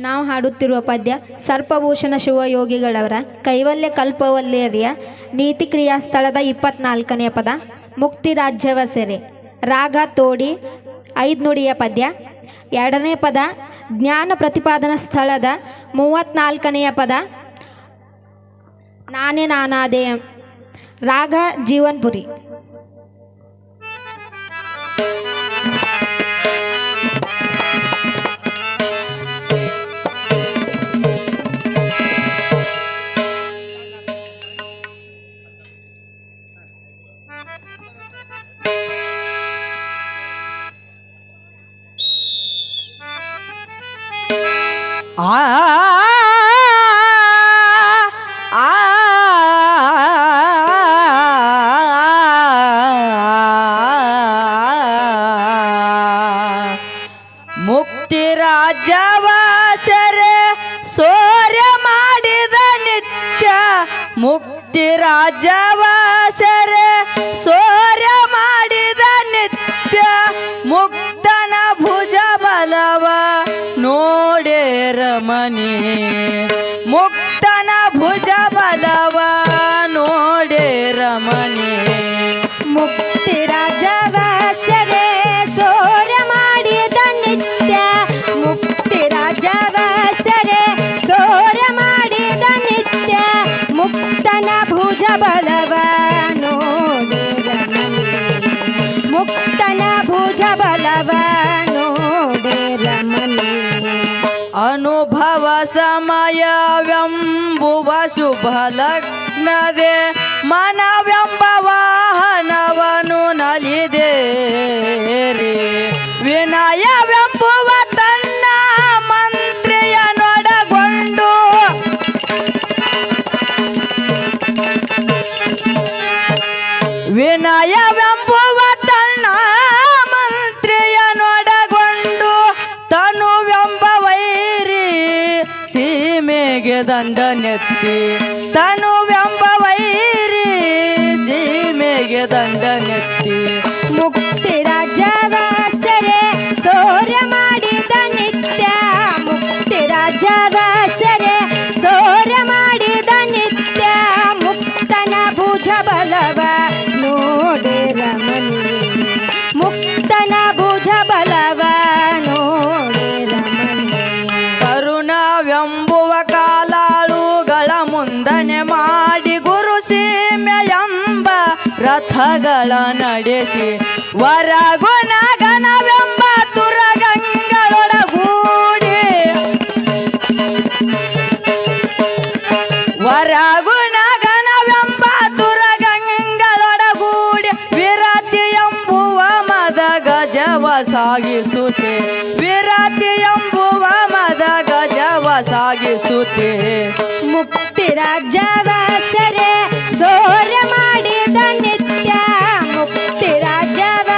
ನಾವು ಹಾಡುತ್ತಿರುವ ಪದ್ಯ ಸರ್ಪಭೂಷಣ ಶಿವಯೋಗಿಗಳವರ ಕೈವಲ್ಯ ಕಲ್ಪವಲ್ಯರ್ಯ ನೀತಿ ಕ್ರಿಯಾಸ್ಥಳದ 24ನೇ ಪದ ಮುಕ್ತಿ ರಾಜ್ಯವ ಸೆರೆ. ರಾಗ ತೋಡಿ 5 ನುಡಿಯ ಪದ್ಯ. 2ನೇ ಪದ ಜ್ಞಾನ ಪ್ರತಿಪಾದನಾ ಸ್ಥಳದ 34ನೆಯ ಪದ ನಾನೇ ನಾನಾದೆ. ರಾಗ ಜೀವನ್ಪುರಿ. ಮುಕ್ತಿ ರಾಜ್ಯವ ಸೆರೆ ಸೂರ್ಯ ಮಾಡಿದ ನಿತ್ಯ. ಮುಕ್ತಿ ರಾಜ್ಯವ ಸೆರೆ ಸೂರ್ಯ ಮಾಡಿದ ನಿತ್ಯ. ಮುಕ್ತನ ಭುಜ ಬಲವ ನೋಡೇ ರಮಣಿ. ಮುಕ್ತನ ಭುಜ ಬಲವ ನೋಡೇ ರಮಣಿ. ಮುಕ್ತಿ ರಾಜ್ಯವ ಸೆರೆ ಸೂರ್ಯ ಮಾಡಿದ ನಿತ್ಯ. ಮುಕ್ತಿ ರಾಜ್ಯವ ಸೆರೆ ಸೂರ್ಯ ಮಾಡಿದ ನಿತ್ಯ. ಮುಕ್ತನ ಭುಜ ಬಲವ ನೋಡೇ ರಮಣಿ. ಮುಕ್ತನ ಭುಜ ಬಲವ ನೋಡೇ ರಮಣಿ. ಅನುಭವ ಸಮಯವೆಂಬುವ ಶುಭ ಲಗ್ನದೆ ಮನವೆಂಬ ವಾಹನವನು ನಲಿದೇರಿ. ವಿನಯವೆಂಬುವ ತನ್ನ ಮಂತ್ರಿಯನೊಡಗೊಂಡು ವಿನಯವೆಂಬುವ ತನ್ನ ಮಂತ್ರಿಯನೊಡಗೊಂಡು ತನುವೆಂಬ ವೈರಿ ಸೀಮೆಗೆ ದಂಡನೆತ್ತಿ. ತನುವೆಂಬ ವೈರಿ ಸೀಮೆಗೆ ದಂಡನೆತ್ತಿ. ಮುಕ್ತಿ ರಾಜ್ಯವ ಸೆರೆ ಸೂರ್ಯ ಮಾಡಿದ ನಿತ್ಯ. ಮುಕ್ತಿ ರಾಜ್ಯವ ಸೆರೆ ಸೂರ್ಯ ಮಾಡಿದ ನಿತ್ಯ. ಮುಕ್ತನ ಭುಜ ಬಲವ ನೋಡೇ ರಮಣಿ. ಮುಕ್ತನ ಭುಜ ಬಲವ ನೋಡೇ ರಮಣಿ. ಕರುಣವೆಂಬುವ ಕಾಲಾಳುಗಳ ಮುಂದನೆ ಮಾಡಿ ಗುರು ಸೀಮೆಯೆಂಬ ರಥಗಳ ನಡೆಸಿ. ವರಗುಣ ಗಣವೆಂಬ ತುರಗಂಗಳೊಡಗೂಡಿ. ವರಗುಣ ಗಣವೆಂಬ ತುರಗಂಗಳೊಡಗೂಡಿ. ವಿರತಿ ಎಂಬುವ ಮದ ಗಜವ ಸಾಗಿಸುತ್ತೆ. ವಿರತಿ ಎಂಬುವ ಮದ ಗಜವ ಸಾಗಿಸುತ್ತೆ. ಮುಕ್ತಿ ರಾಜ್ಯವ ಸೆರೆ ಸೂರ್ಯ ಮಾಡಿದ ನಿತ್ಯ. ಮುಕ್ತಿ ರಾಜ್ಯವ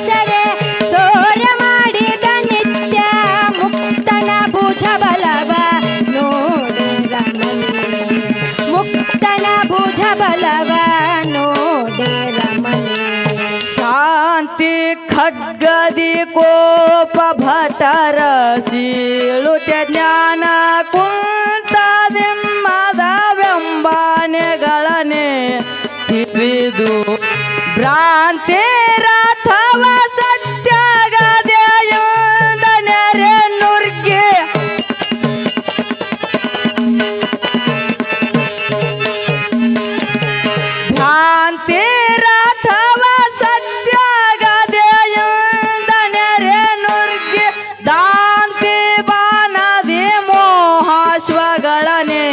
ಸೆರೆ ಸೂರ್ಯ ಮಾಡಿದ ನಿತ್ಯ. ಮುಕ್ತನ ಭುಜ ಬಲವ ನೋಡೇ ರಮಣಿ. ಮುಕ್ತನ ಭುಜ ಬಲವ ನೋಡೇ ರಮಣಿ. ಶಾಂತಿ ಖಡ್ಗದಿ ಕೋಪ ಭಟರ ಸೀಳುತ್ತೆ. ಜ್ಞಾನ ಕುಂತದಿಮ್ಮದವೆಂಬಾನೆಗಳನೆ ತಿವಿದು. ಭ್ರಾಂತಿ ರಥವ ಸತ್ಯಗದೆಯಿಂದ ನೆರೆ ನುರ್ಗಿ. ಭ್ರಾಂತಿ ರಥವ ಸತ್ಯಗದೆಯಿಂದ ನೆರೆ ನುರ್ಗಿ. ದಾಂತಿ ಬಾನದಿ ಮೋಹಾಶ್ವಗಳನೆ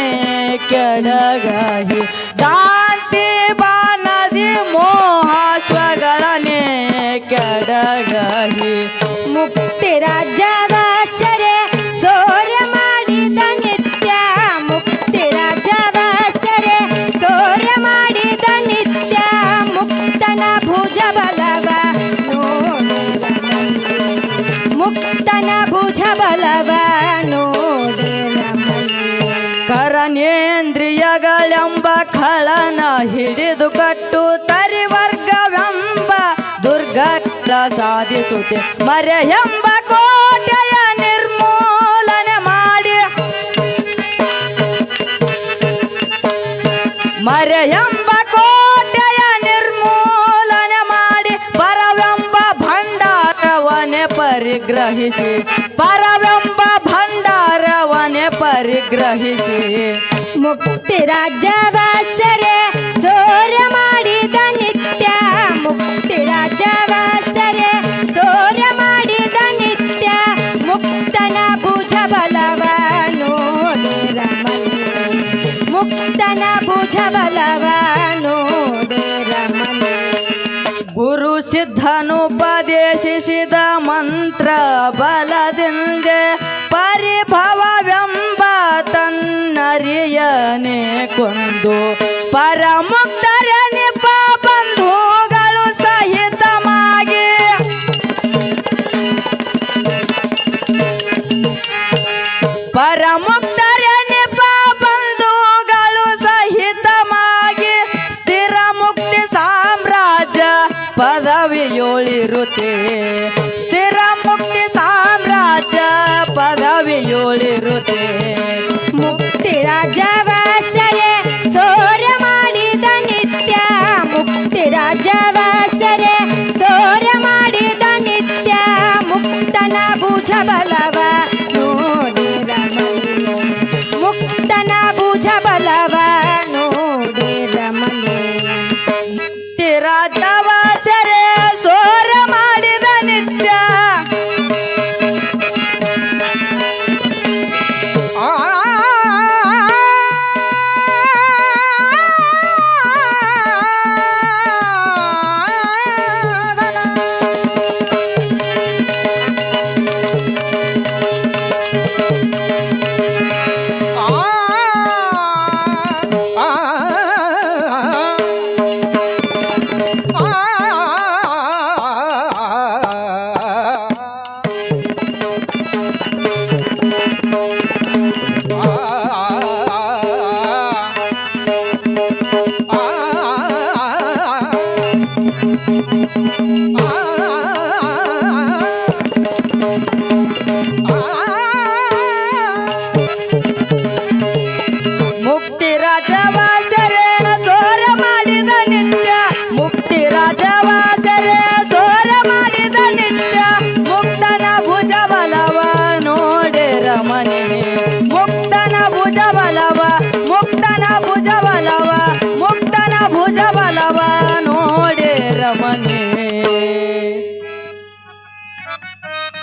ಕೆಡಗಹಿ. ದಾಂತಿ ಬಾನದಿ ಮೋಹಾಶ್ವಗಳನೆ ಕೆಡಗಹಿ. ಮುಕ್ತಿ ರಾಜ್ಯವ ಸೆರೆ ಸೂರ್ಯ ಮಾಡಿದ ನಿತ್ಯ. ಮುಕ್ತಿ ರಾಜ್ಯವ ಸೆರೆ ಸೂರ್ಯ ಮಾಡಿದ ನಿತ್ಯ. ಮುಕ್ತನ ಭುಜ ಬಲವ ನೋಡೇ ರಮಣಿ. ಮುಕ್ತನ ಭುಜ ಬಲವ ನೋಡೇ ರಮಣಿ. ಕರನೇಂದ್ರಿಯಗಳೆಂಬ ಖಳನ ಹಿಡಿದು ಕಟ್ಟು ತರಿವರ್ಗವೆಂಬ ದುರ್ಗ ಸಾಧಿಸುತ್ತೆ. ಮರೆಯೆಂಬ ಕೋಟೆಯ ನಿರ್ಮೂಲನೆ ಮಾಡಿ. ಮರೆಯೆಂಬ ಕೋಟೆಯ ನಿರ್ಮೂಲನೆ ಮಾಡಿ ಪರವೆಂಬ ಭಂಡಾರವನೆ ಪರಿಗ್ರಹಿಸಿ ಪರವೆಂಬ ಭಂಡಾರವನೆ ಪರಿಗ್ರಹಿಸಿ ಮುಕ್ತಿ ರಾಜ್ಯವ ಸೆರೆ ಸೂರ್ಯ ಮಾಡಿದ ನಿತ್ಯ ಮುಕ್ತಿ ರಾಜ್ಯವ ಸೆರೆ ಸೂರ್ಯ ಮಾಡಿದ ನಿತ್ಯ ಮುಕ್ತನ ಭುಜ ಬಲವ ನೋಡಿರ ಮನೆ ಮುಕ್ತನ ಭುಜ ಬಲವ ನೋಡಿರ ಮನೆ ಗುರು ಸಿದ್ಧನುಪದೇಶಿಸಿದ ಮಂತ್ರ ಬಲದಿಂದ ಪರಿಭವವೆಂಬ ತನ್ನರಿಯನೆ ಕೊಂದು ಪರಮುಕ್ತರ ನಿಪ ಬಂಧುಗಳು ಸಹಿತವಾಗಿ ಪರಮುಕ್ತರ ನಿಪ ಬಂಧುಗಳು ಸಹಿತವಾಗಿ ಸ್ಥಿರ ಮುಕ್ತಿ ಸಾಮ್ರಾಜ್ಯ ಪದವಿಯೋಳಿರುತ್ತೆ ಸ್ಥಿರ ಮುಕ್ತಿ ಸಾಮ್ರಾಜ್ಯ ಪದವಿಯೋಳಿರುತ್ತೆ ಮುಕ್ತಿ ರಾಜವ ಸೆರೆ ಸೂರ್ಯ ಮಾಡಿದ ನಿತ್ಯ ಮುಕ್ತಿ ರಾಜವ ಸೆರೆ ಸೂರ್ಯ ಮಾಡಿದ ನಿತ್ಯ ಮುಕ್ತನ ಭುಜ ಬಲ